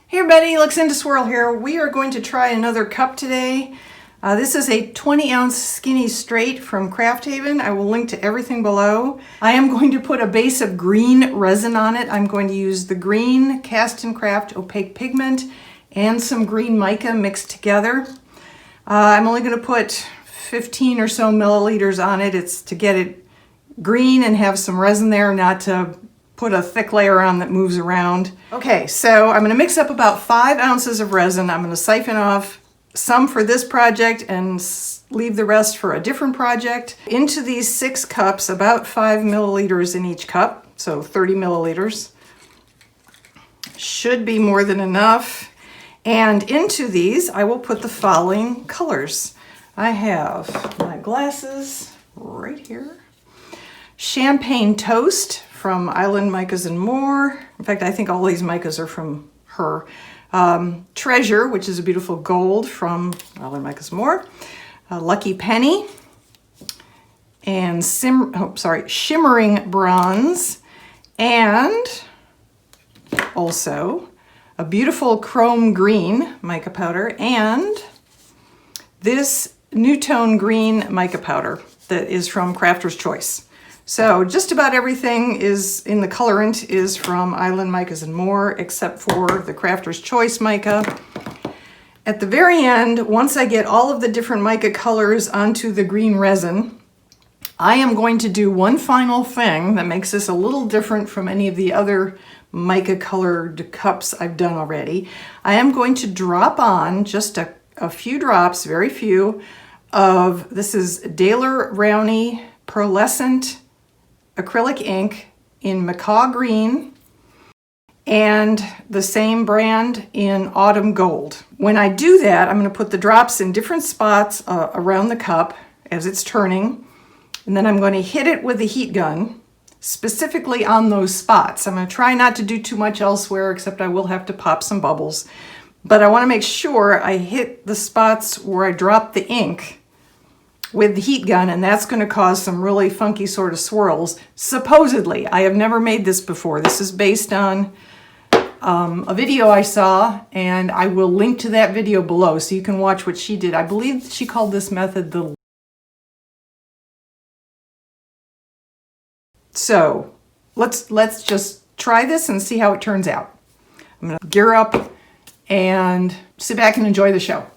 Hey everybody, Luxinda Swirl here. We are going to try another cup today. This is a 20-ounce skinny straight from Craft Haven. I will link to everything below. I am going to put a base of green resin on it. I'm going to use the green Cast and Craft opaque pigment and some green mica mixed together. I'm only going to put 15 or so milliliters on it. It's to get it green and have some resin there, not to put a thick layer on that moves around. Okay, so I'm going to mix up about 5 ounces of resin. I'm going to siphon off some for this project and leave the rest for a different project. Into these 6 cups, about 5 milliliters in each cup, so 30 milliliters. Should be more than enough. And into these, I will put the following colors. I have my glasses right here. Champagne Toast from Island Micas and More. In fact, I think all these micas are from her. Treasure, which is a beautiful gold from Island Micas and More. Lucky Penny. And Shimmering Bronze. And also a beautiful chrome green mica powder. And this Newtone green mica powder that is from Crafter's Choice. So just about everything is in the colorant is from Island Micas and More, except for the Crafter's Choice mica. At the very end, once I get all of the different mica colors onto the green resin, I am going to do one final thing that makes this a little different from any of the other mica colored cups I've done already. I am going to drop on just a few drops, very few, of, this is Daler Rowney Pearlescent acrylic ink in macaw green and the same brand in autumn gold. When I do that, I'm going to put the drops in different spots around the cup as it's turning, and then I'm going to hit it with the heat gun specifically on those spots. I'm going to try not to do too much elsewhere, except I will have to pop some bubbles, but I want to make sure I hit the spots where I drop the ink with the heat gun, and that's going to cause some really funky sort of swirls. Supposedly, I have never made this before. This is based on a video I saw, and I will link to that video below so you can watch what she did. I believe she called this method the... So let's just try this and see how it turns out. I'm going to gear up and sit back and enjoy the show.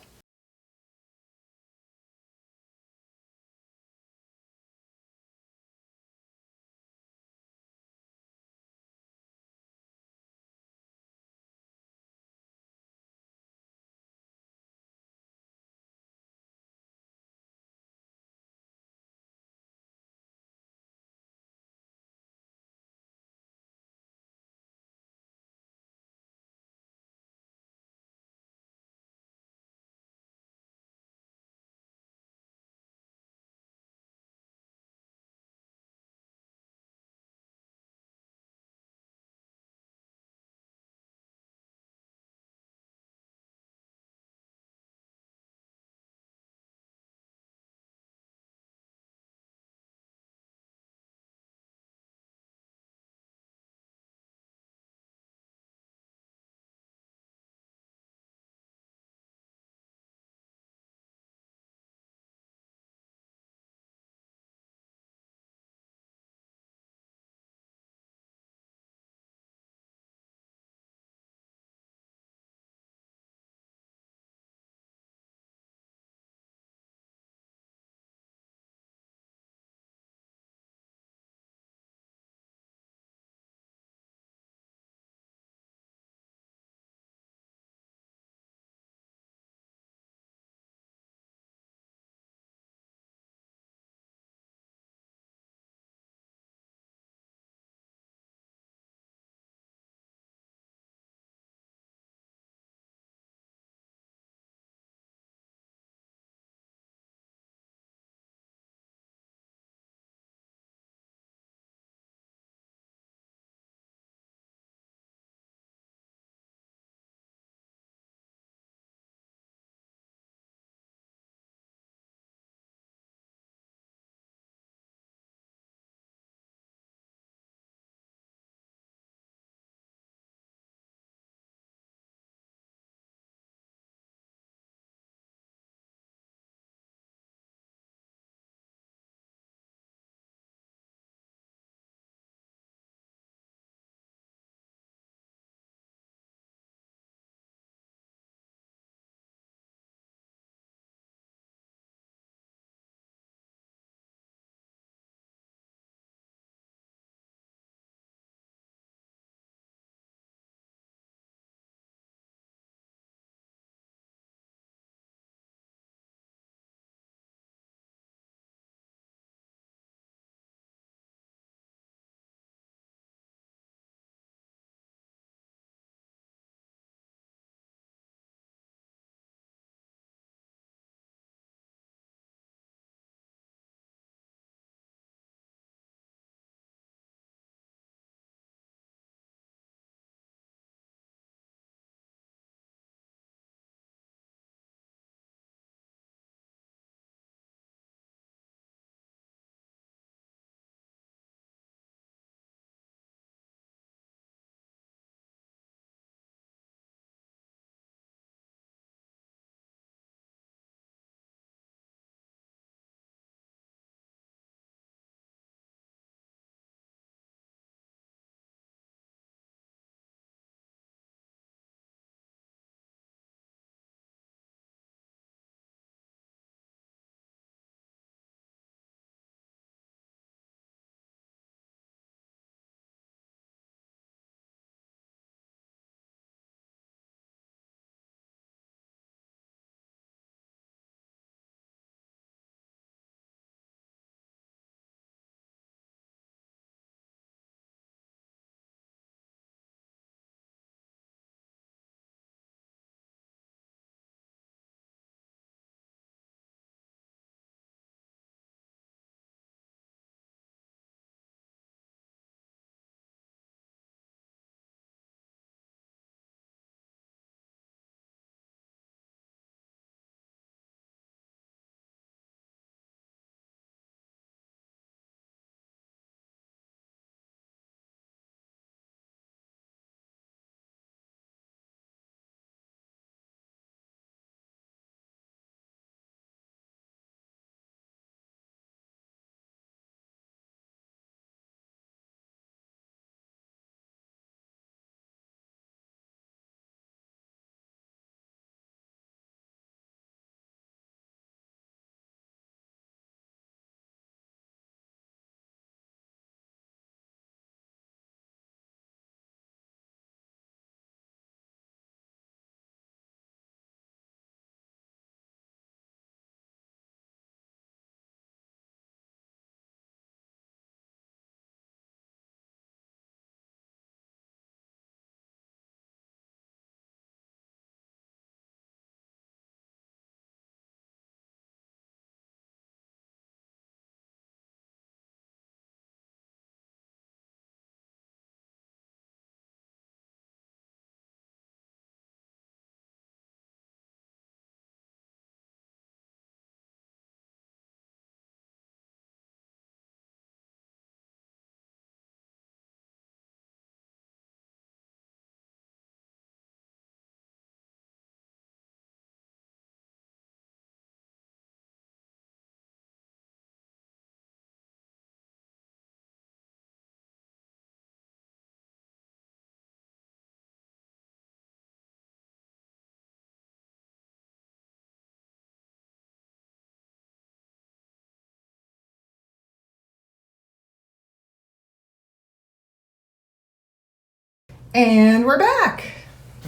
And we're back.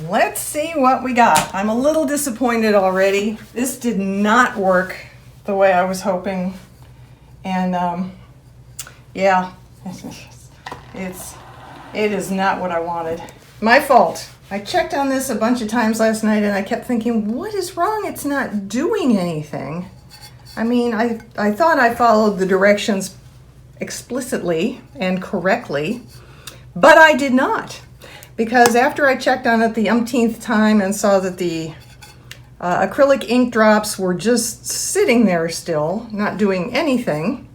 Let's see what we got. I'm a little disappointed already. This did not work the way I was hoping. And yeah, it is not what I wanted. My fault. I checked on this a bunch of times last night and I kept thinking, what is wrong? It's not doing anything. I mean, I thought I followed the directions explicitly and correctly, but I did not. Because after I checked on it the umpteenth time and saw that the acrylic ink drops were just sitting there still, not doing anything,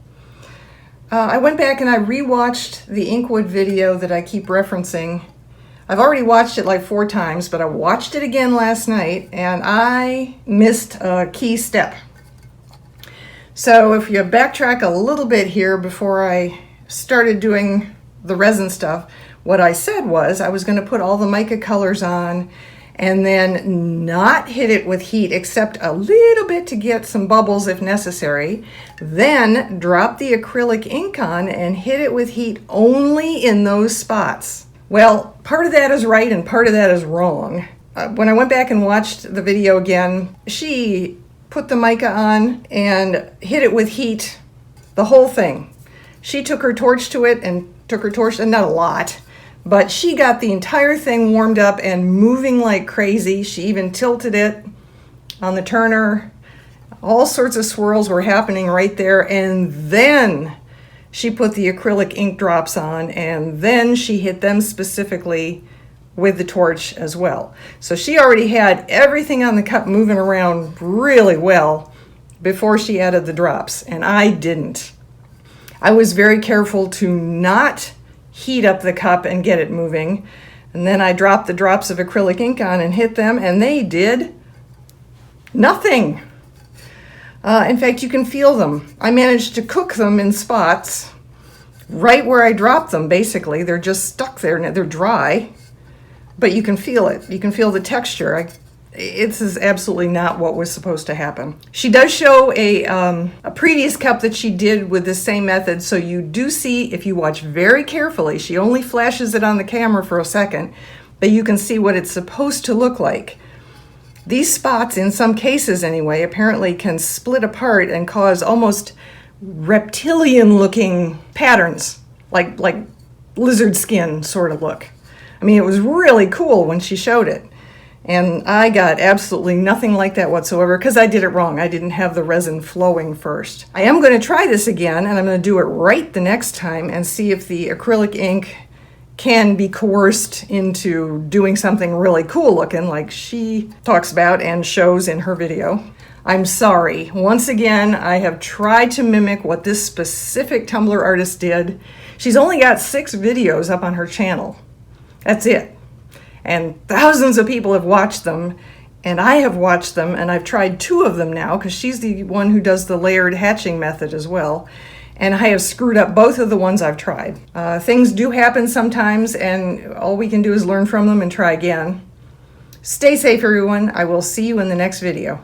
I went back and I rewatched the Inkwood video that I keep referencing. I've already watched it like 4 times, but I watched it again last night and I missed a key step. So if you backtrack a little bit here before I started doing the resin stuff, what I said was I was going to put all the mica colors on and then not hit it with heat except a little bit to get some bubbles if necessary. Then drop the acrylic ink on and hit it with heat only in those spots. Well, part of that is right and part of that is wrong. When I went back and watched the video again, she put the mica on and hit it with heat, the whole thing. She took her torch to it and took her torch, and not a lot, but she got the entire thing warmed up and moving like crazy. She even tilted it on the turner. All sorts of swirls were happening right there. And then she put the acrylic ink drops on and then she hit them specifically with the torch as well. So she already had everything on the cup moving around really well before she added the drops, and I didn't. I was very careful to not heat up the cup and get it moving. And then I dropped the drops of acrylic ink on and hit them, and they did nothing. In fact, you can feel them. I managed to cook them in spots right where I dropped them, basically. They're just stuck there. They're dry, but you can feel it. You can feel the texture. This is absolutely not what was supposed to happen. She does show a previous cup that she did with the same method, so you do see, if you watch very carefully, she only flashes it on the camera for a second, but you can see what it's supposed to look like. These spots, in some cases anyway, apparently can split apart and cause almost reptilian-looking patterns, like lizard skin sort of look. I mean, it was really cool when she showed it. And I got absolutely nothing like that whatsoever because I did it wrong. I didn't have the resin flowing first. I am going to try this again, and I'm going to do it right the next time and see if the acrylic ink can be coerced into doing something really cool looking like she talks about and shows in her video. I'm sorry. Once again, I have tried to mimic what this specific Tumbler artist did. She's only got 6 videos up on her channel. That's it. And thousands of people have watched them, and I have watched them, and I've tried 2 of them now because she's the one who does the layered hatching method as well. And I have screwed up both of the ones I've tried. Things do happen sometimes, and all we can do is learn from them and try again. Stay safe, everyone. I will see you in the next video.